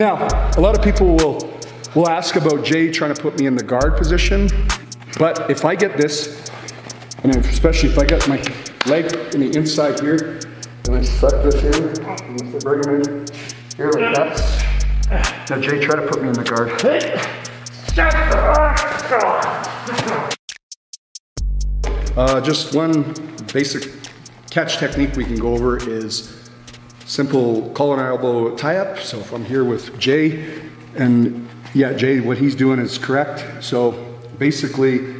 Now, a lot of people will ask about Jay trying to put me in the guard position, but if I get this, and especially if I get my leg in the inside here, and I suck this in, and if I bring him in here like that, now Jay try to put me in the guard. Just one basic catch technique we can go over is simple collar and elbow tie-up. So if I'm here with Jay, and yeah, Jay, what he's doing is correct. So basically,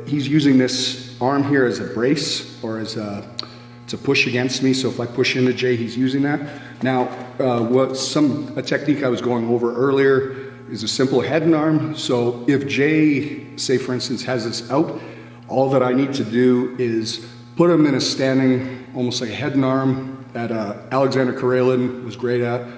he's using this arm here as a brace or as a push against me. So if I push into Jay, he's using that. Now, a technique I was going over earlier is a simple head and arm. So if Jay, say for instance, has this out, all that I need to do is put him in a standing, almost like a head and arm that Alexander Karelin was great at. A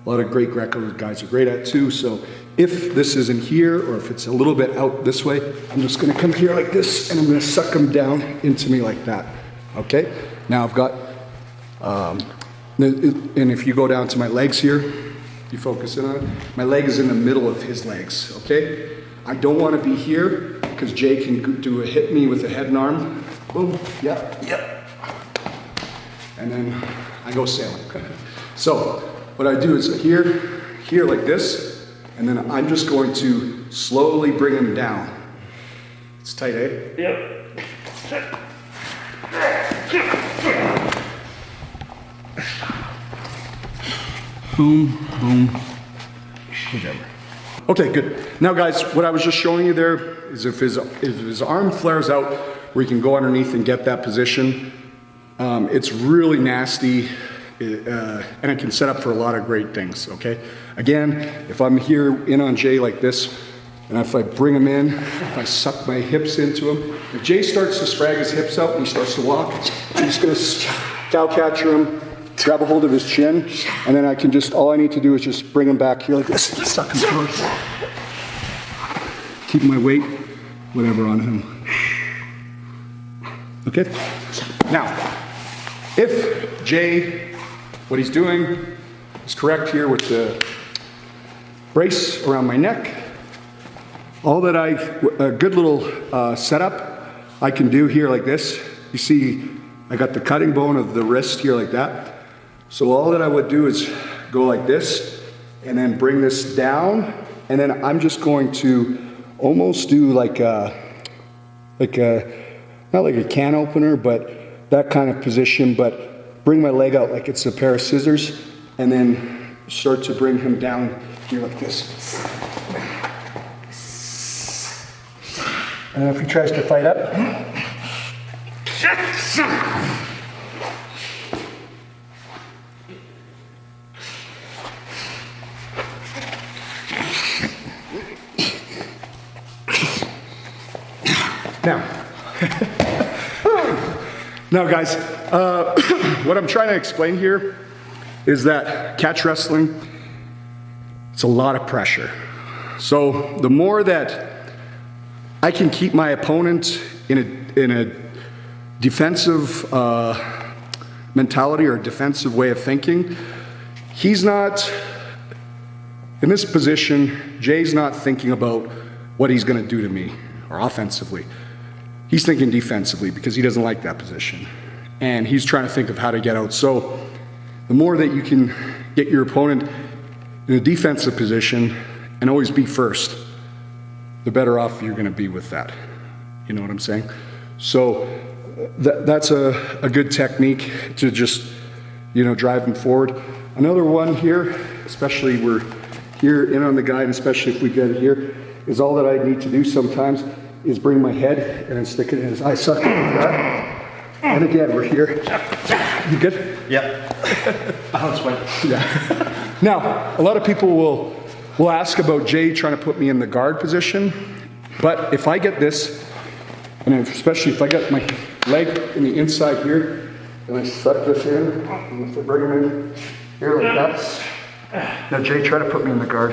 lot of great Greco guys are great at too. So if this isn't here, or if it's a little bit out this way, I'm just gonna come here like this, and I'm gonna suck him down into me like that, okay? Now I've got, and if you go down to my legs here, you focus in on it, my leg is in the middle of his legs, okay? I don't wanna be here, because Jay can hit me with a head and arm. Boom, yep. And then I go sailing. So what I do is here like this, and then I'm just going to slowly bring him down. It's tight, eh? Yep. Boom, boom, whatever. Okay, good. Now guys, what I was just showing you there is if his arm flares out where he can go underneath and get that position, it's really nasty, and it can set up for a lot of great things, okay? Again, if I'm here in on Jay like this, and if I bring him in, if I suck my hips into him, if Jay starts to sprag his hips out and he starts to walk, I'm just gonna cow catcher him, grab a hold of his chin, and then I can all I need to do is just bring him back here like this, suck him through. Keep my weight, whatever, on him. Okay? Now, if Jay, what he's doing is correct here with the brace around my neck, all that a good little setup I can do here like this. You see, I got the cutting bone of the wrist here like that. So all that I would do is go like this, and then bring this down, and then I'm just going to almost do like a not like a can opener, but that kind of position, but bring my leg out like it's a pair of scissors, and then start to bring him down here like this. And if he tries to fight up, now guys, what I'm trying to explain here is that catch wrestling, it's a lot of pressure. So the more that I can keep my opponent in a defensive mentality or a defensive way of thinking, he's not, in this position, Jay's not thinking about what he's gonna do to me, or offensively. He's thinking defensively because he doesn't like that position. And he's trying to think of how to get out. So the more that you can get your opponent in a defensive position and always be first, the better off you're gonna be with that. You know what I'm saying? So that's a good technique to just, drive him forward. Another one here, especially we're here in on the guy, and especially if we get it here, is all that I need to do sometimes is bring my head and then stick it in his eye socket like that. And again, we're here. You good? Yep. Bounce one. Yeah. Now, a lot of people will ask about Jay trying to put me in the guard position, but if I get this, and especially if I get my leg in the inside here, and I suck this in, and if I bring him in here like that, now Jay try to put me in the guard.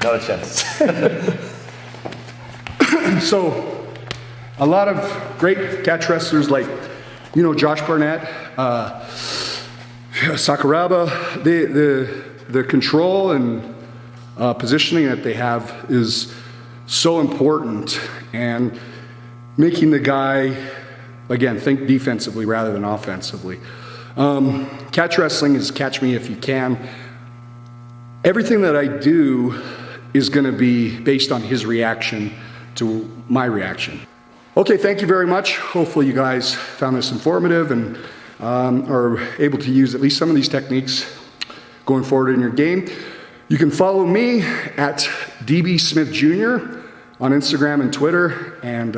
No chance. So a lot of great catch wrestlers like, you know, Josh Barnett, Sakuraba, the control and positioning that they have is so important, and making the guy, again, think defensively rather than offensively. Catch wrestling is catch me if you can. Everything that I do is going to be based on his reaction to my reaction. Okay, thank you very much. Hopefully you guys found this informative and are able to use at least some of these techniques going forward in your game. You can follow me at DB Smith Jr. on Instagram and Twitter, and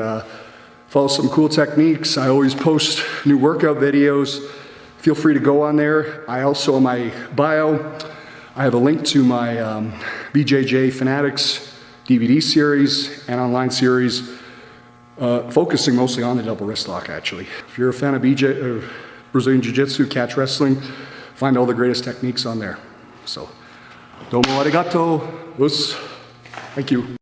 follow some cool techniques. I always post new workout videos. Feel free to go on there. I also, in my bio, I have a link to my BJJ Fanatics DVD series and online series, focusing mostly on the double wrist lock, actually. If you're a fan of Brazilian Jiu-Jitsu, catch wrestling, find all the greatest techniques on there. So, domo arigato. Thank you.